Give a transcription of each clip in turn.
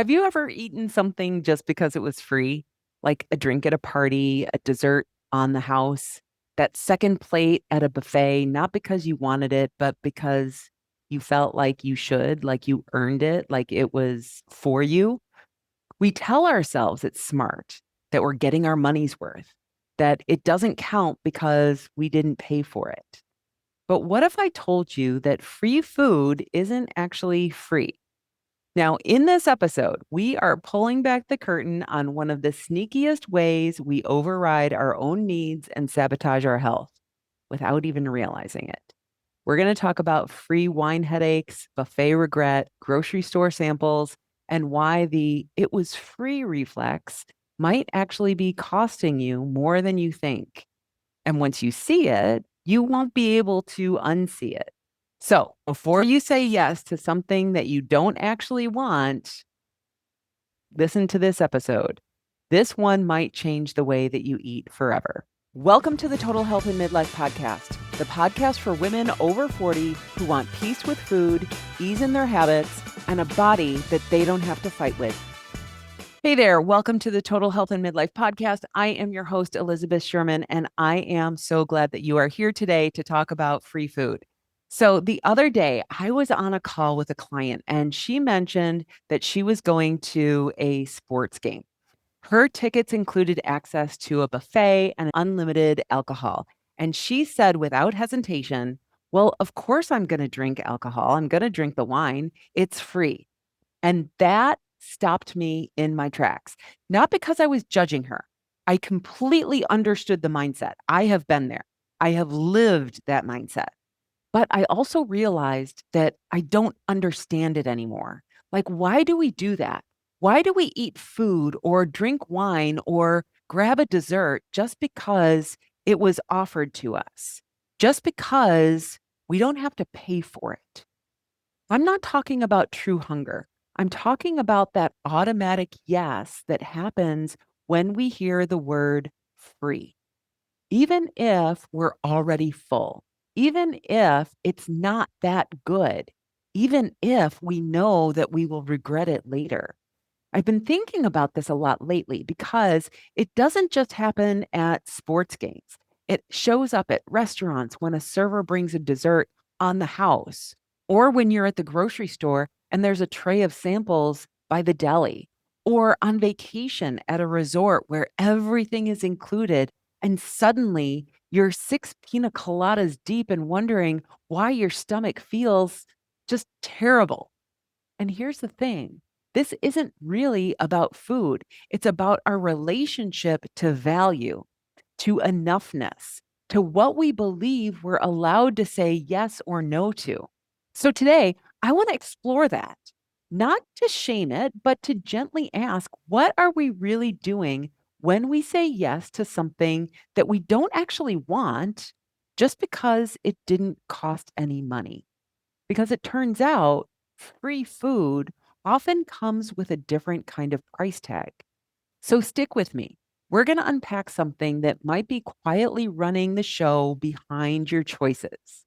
Have you ever eaten something just because it was free? Like a drink at a party, a dessert on the house, that second plate at a buffet, not because you wanted it, but because you felt like you should, like you earned it, like it was for you? We tell ourselves it's smart, that we're getting our money's worth, that it doesn't count because we didn't pay for it. But what if I told you that free food isn't actually free? Now, in this episode, we are pulling back the curtain on one of the sneakiest ways we override our own needs and sabotage our health without even realizing it. We're going to talk about free wine headaches, buffet regret, grocery store samples, and why the it was free reflex might actually be costing you more than you think. And once you see it, you won't be able to unsee it. So before you say yes to something that you don't actually want, listen to this episode. This one might change the way that you eat forever. Welcome to the Total Health and Midlife Podcast, the podcast for women over 40 who want peace with food, ease in their habits, and a body that they don't have to fight with. Hey there, welcome to the Total Health and Midlife Podcast. I am your host, Elizabeth Sherman, and I am so glad that you are here today to talk about free food. So, the other day, I was on a call with a client, and she mentioned that she was going to a sports game. Her tickets included access to a buffet and unlimited alcohol. And she said without hesitation, well, of course, I'm going to drink alcohol. I'm going to drink the wine. It's free. And that stopped me in my tracks, not because I was judging her. I completely understood the mindset. I have been there, I have lived that mindset. But I also realized that I don't understand it anymore. Like, why do we do that? Why do we eat food or drink wine or grab a dessert just because it was offered to us? Just because we don't have to pay for it? I'm not talking about true hunger. I'm talking about that automatic yes that happens when we hear the word free, even if we're already full, even if it's not that good, even if we know that we will regret it later. I've been thinking about this a lot lately because it doesn't just happen at sports games. It shows up at restaurants when a server brings a dessert on the house, or when you're at the grocery store and there's a tray of samples by the deli, or on vacation at a resort where everything is included. And suddenly you're six pina coladas deep and wondering why your stomach feels just terrible. And here's the thing, this isn't really about food. It's about our relationship to value, to enoughness, to what we believe we're allowed to say yes or no to. So today, I want to explore that, not to shame it, but to gently ask, what are we really doing when we say yes to something that we don't actually want just because it didn't cost any money? Because it turns out free food often comes with a different kind of price tag. So stick with me. We're going to unpack something that might be quietly running the show behind your choices.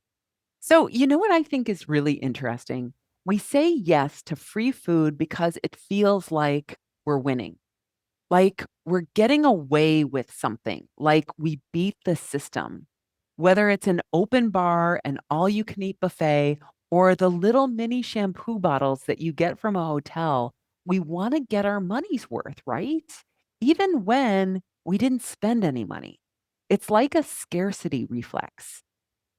So, you know what I think is really interesting? We say yes to free food because it feels like we're winning, like we're getting away with something, like we beat the system. Whether it's an open bar, an all you can eat buffet, or the little mini shampoo bottles that you get from a hotel, we want to get our money's worth, right? Even when we didn't spend any money. It's like a scarcity reflex.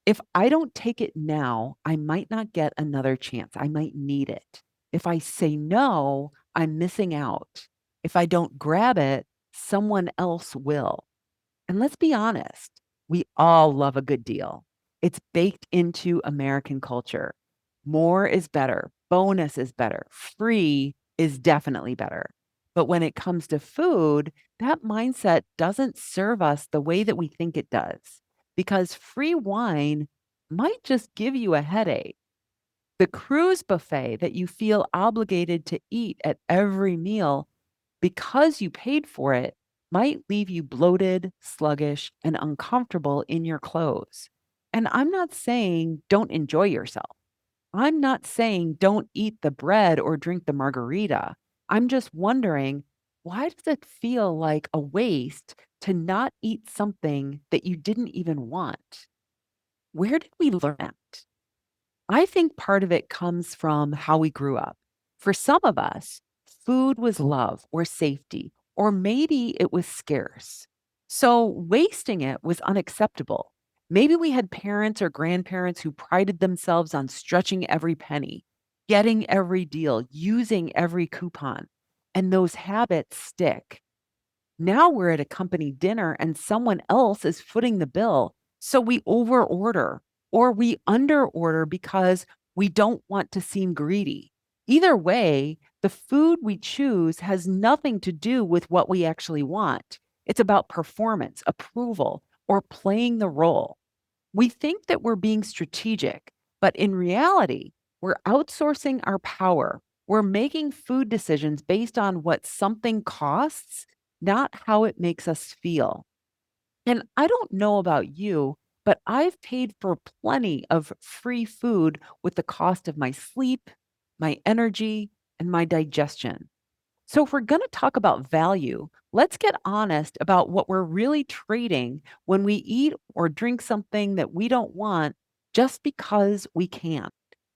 If I don't take it now, I might not get another chance. I might need it. If I say no, I'm missing out. If I don't grab it, someone else will. And let's be honest, we all love a good deal. It's baked into American culture. More is better, bonus is better, free is definitely better. But when it comes to food, that mindset doesn't serve us the way that we think it does, because free wine might just give you a headache. The cruise buffet that you feel obligated to eat at every meal because you paid for it might leave you bloated, sluggish, and uncomfortable in your clothes. And I'm not saying don't enjoy yourself. I'm not saying don't eat the bread or drink the margarita. I'm just wondering, why does it feel like a waste to not eat something that you didn't even want? Where did we learn that? I think part of it comes from how we grew up. For some of us, food was love or safety, or maybe it was scarce. So wasting it was unacceptable. Maybe we had parents or grandparents who prided themselves on stretching every penny, getting every deal, using every coupon. And those habits stick. Now we're at a company dinner and someone else is footing the bill. So we overorder or we underorder because we don't want to seem greedy. Either way, the food we choose has nothing to do with what we actually want. It's about performance, approval, or playing the role. We think that we're being strategic, but in reality, we're outsourcing our power. We're making food decisions based on what something costs, not how it makes us feel. And I don't know about you, but I've paid for plenty of free food with the cost of my sleep, my energy, and my digestion. So, if we're going to talk about value, let's get honest about what we're really trading when we eat or drink something that we don't want just because we can.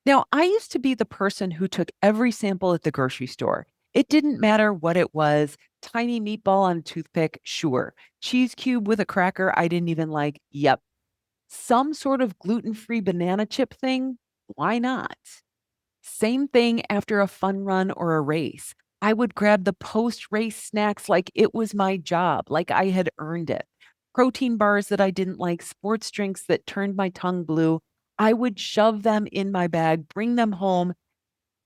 Now, I used to be the person who took every sample at the grocery store. It didn't matter what it was, tiny meatball on a toothpick, sure. Cheese cube with a cracker I didn't even like, yep. Some sort of gluten free banana chip thing, why not? Same thing after a fun run or a race. I would grab the post race snacks like it was my job, like I had earned it. Protein bars that I didn't like, sports drinks that turned my tongue blue. I would shove them in my bag, bring them home,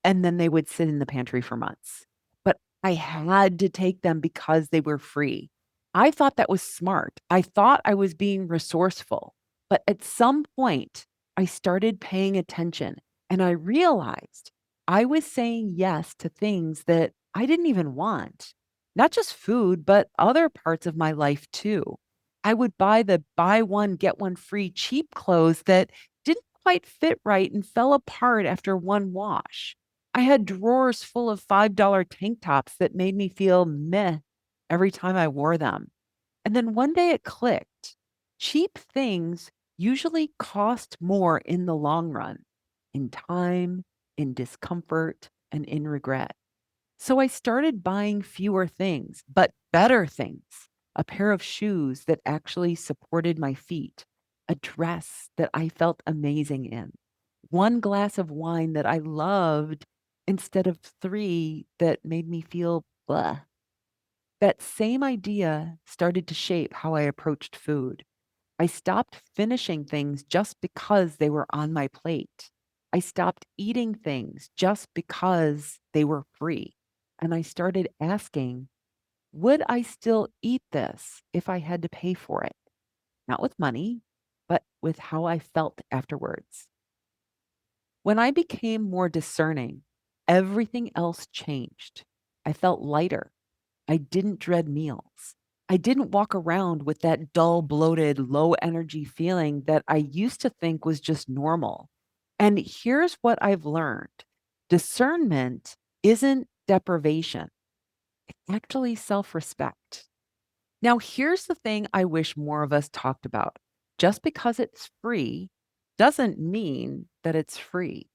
and then they would sit in the pantry for months. But I had to take them because they were free. I thought that was smart. I thought I was being resourceful. But at some point, I started paying attention and I realized I was saying yes to things that I didn't even want. Not just food, but other parts of my life too. I would buy the buy one, get one free cheap clothes that didn't quite fit right and fell apart after one wash. I had drawers full of $5 tank tops that made me feel meh every time I wore them. And then one day it clicked. Cheap things usually cost more in the long run, in time, in discomfort, and in regret. So I started buying fewer things, but better things. A pair of shoes that actually supported my feet, a dress that I felt amazing in, one glass of wine that I loved instead of three that made me feel blah. That same idea started to shape how I approached food. I stopped finishing things just because they were on my plate. I stopped eating things just because they were free. And I started asking, would I still eat this if I had to pay for it? Not with money, but with how I felt afterwards. When I became more discerning, everything else changed. I felt lighter. I didn't dread meals. I didn't walk around with that dull, bloated, low energy feeling that I used to think was just normal. And here's what I've learned: discernment isn't deprivation, it's actually self respect. Now, here's the thing I wish more of us talked about: just because it's free doesn't mean that it's free.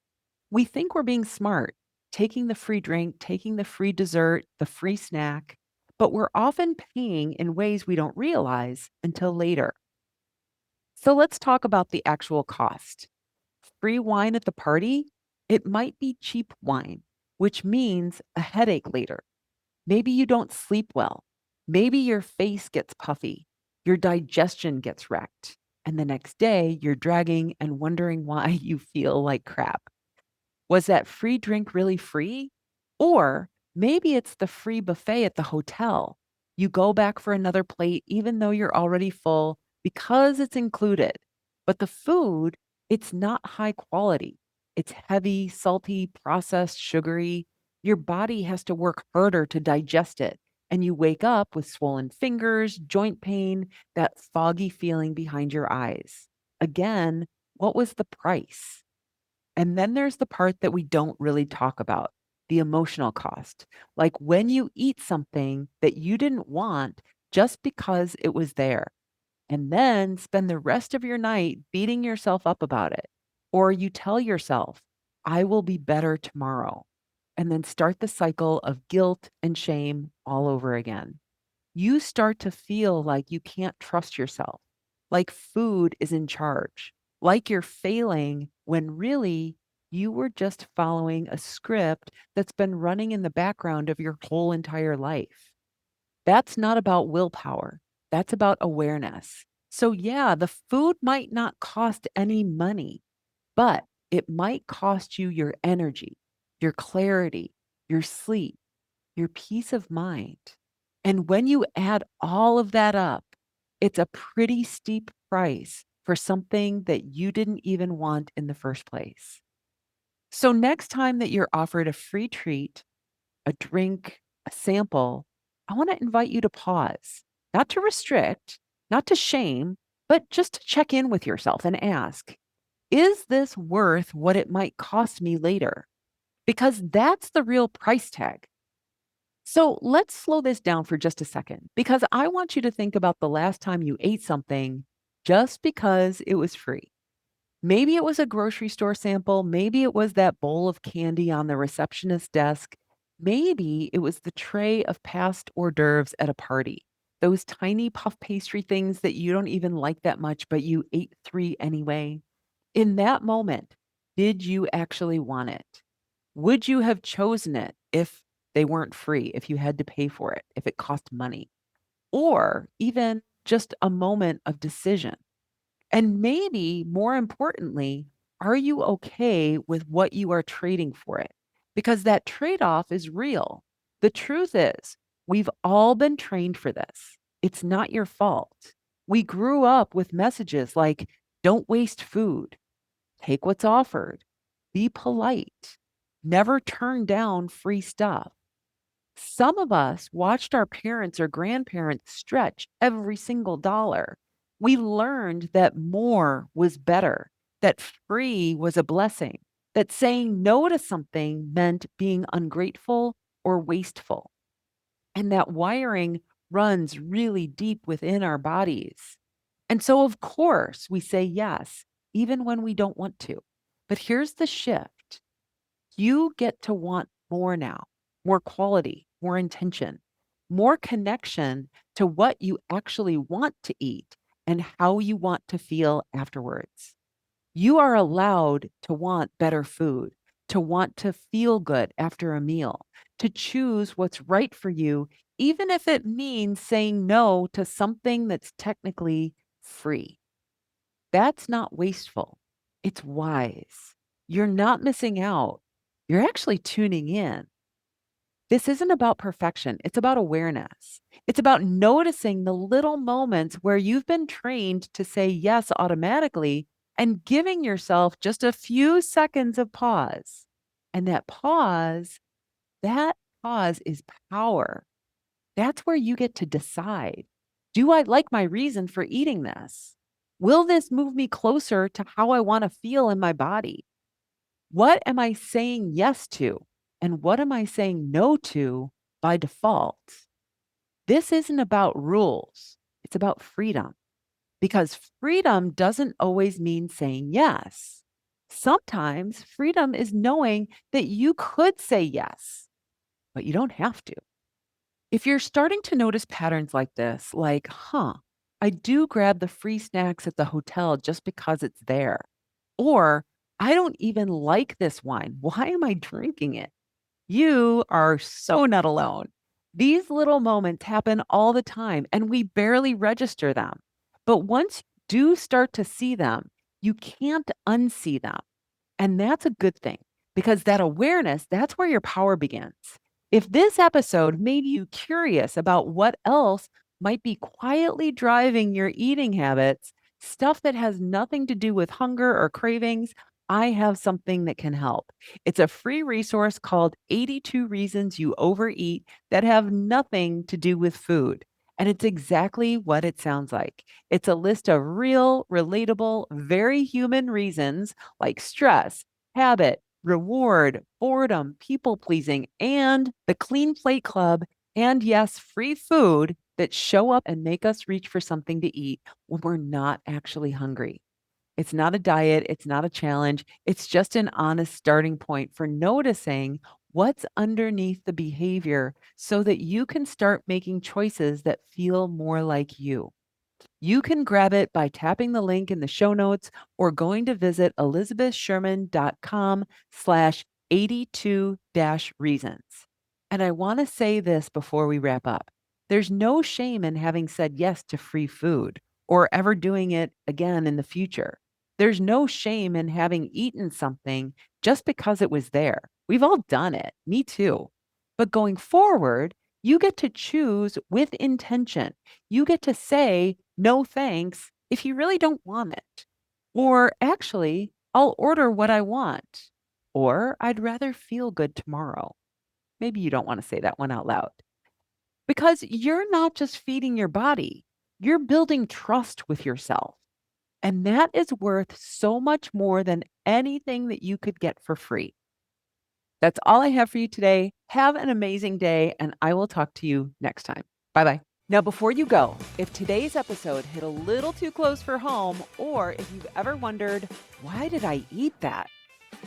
We think we're being smart, taking the free drink, taking the free dessert, the free snack, but we're often paying in ways we don't realize until later. So let's talk about the actual cost. Free wine at the party? It might be cheap wine, which means a headache later. Maybe you don't sleep well. Maybe your face gets puffy. Your digestion gets wrecked. And the next day, you're dragging and wondering why you feel like crap. Was that free drink really free? Or maybe it's the free buffet at the hotel. You go back for another plate even though you're already full because it's included. But the food, it's not high quality. It's heavy, salty, processed, sugary. Your body has to work harder to digest it. And you wake up with swollen fingers, joint pain, that foggy feeling behind your eyes. Again, what was the price? And then there's the part that we don't really talk about. the emotional cost, like when you eat something that you didn't want just because it was there, and then spend the rest of your night beating yourself up about it. Or you tell yourself, I will be better tomorrow, and then start the cycle of guilt and shame all over again. You start to feel like you can't trust yourself, like food is in charge, like you're failing when really you were just following a script that's been running in the background of your whole entire life. That's not about willpower. That's about awareness. So, yeah, the food might not cost any money, but it might cost you your energy, your clarity, your sleep, your peace of mind. And when you add all of that up, it's a pretty steep price for something that you didn't even want in the first place. So, next time that you're offered a free treat, a drink, a sample, I want to invite you to pause, not to restrict, not to shame, but just to check in with yourself and ask, is this worth what it might cost me later? Because that's the real price tag. So let's slow this down for just a second, because I want you to think about the last time you ate something just because it was free. Maybe it was a grocery store sample. Maybe it was that bowl of candy on the receptionist's desk. Maybe it was the tray of past hors d'oeuvres at a party. Those tiny puff pastry things that you don't even like that much, but you ate three anyway. In that moment, did you actually want it? Would you have chosen it if they weren't free, if you had to pay for it, if it cost money, or even just a moment of decision? And maybe more importantly, are you okay with what you are trading for it? Because that trade off is real. The truth is, we've all been trained for this. It's not your fault. We grew up with messages like, don't waste food, take what's offered, be polite, never turn down free stuff. Some of us watched our parents or grandparents stretch every single dollar. We learned that more was better, that free was a blessing, that saying no to something meant being ungrateful or wasteful. And that wiring runs really deep within our bodies. And so, of course, we say yes, even when we don't want to. But here's the shift: you get to want more now, more quality, more intention, more connection to what you actually want to eat and how you want to feel afterwards. You are allowed to want better food, to want to feel good after a meal, to choose what's right for you, even if it means saying no to something that's technically free. That's not wasteful. It's wise. You're not missing out. You're actually tuning in. This isn't about perfection. It's about awareness. It's about noticing the little moments where you've been trained to say yes automatically and giving yourself just a few seconds of pause. And that pause is power. That's where you get to decide. Do I like my reason for eating this? Will this move me closer to how I want to feel in my body? What am I saying yes to? And what am I saying no to by default? This isn't about rules, it's about freedom, because freedom doesn't always mean saying yes. Sometimes freedom is knowing that you could say yes, but you don't have to. If you're starting to notice patterns like this, like, I do grab the free snacks at the hotel just because it's there, or I don't even like this wine. Why am I drinking it? You are so not alone. These little moments happen all the time and we barely register them. But once you do start to see them, you can't unsee them. And that's a good thing, because that awareness, that's where your power begins. If this episode made you curious about what else might be quietly driving your eating habits, stuff that has nothing to do with hunger or cravings, I have something that can help. It's a free resource called 82 Reasons You Overeat that have nothing to do with food. And it's exactly what it sounds like. It's a list of real, relatable, very human reasons like stress, habit, reward, boredom, people pleasing, and the Clean Plate Club, and yes, free food that show up and make us reach for something to eat when we're not actually hungry. It's not a diet, it's not a challenge. It's just an honest starting point for noticing what's underneath the behavior so that you can start making choices that feel more like you. You can grab it by tapping the link in the show notes or going to visit elizabethsherman.com/82-reasons. And I want to say this before we wrap up. There's no shame in having said yes to free food or ever doing it again in the future. There's no shame in having eaten something just because it was there. We've all done it. Me too. But going forward, you get to choose with intention. You get to say no thanks if you really don't want it. Or actually, I'll order what I want. Or I'd rather feel good tomorrow. Maybe you don't want to say that one out loud because you're not just feeding your body, you're building trust with yourself. And that is worth so much more than anything that you could get for free. That's all I have for you today. Have an amazing day, and I will talk to you next time. Bye bye. Now, before you go, if today's episode hit a little too close for home, or if you've ever wondered, why did I eat that?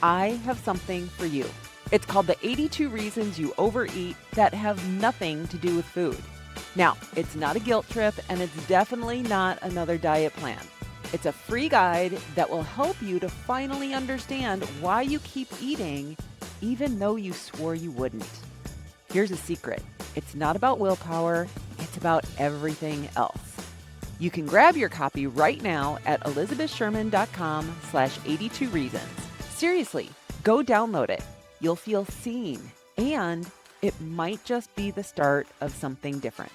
I have something for you. It's called the 82 Reasons You Overeat that have nothing to do with food. Now, it's not a guilt trip, and it's definitely not another diet plan. It's a free guide that will help you to finally understand why you keep eating, even though you swore you wouldn't. Here's a secret. It's not about willpower. It's about everything else. You can grab your copy right now at elizabethsherman.com/82reasons. Seriously, go download it. You'll feel seen, and it might just be the start of something different.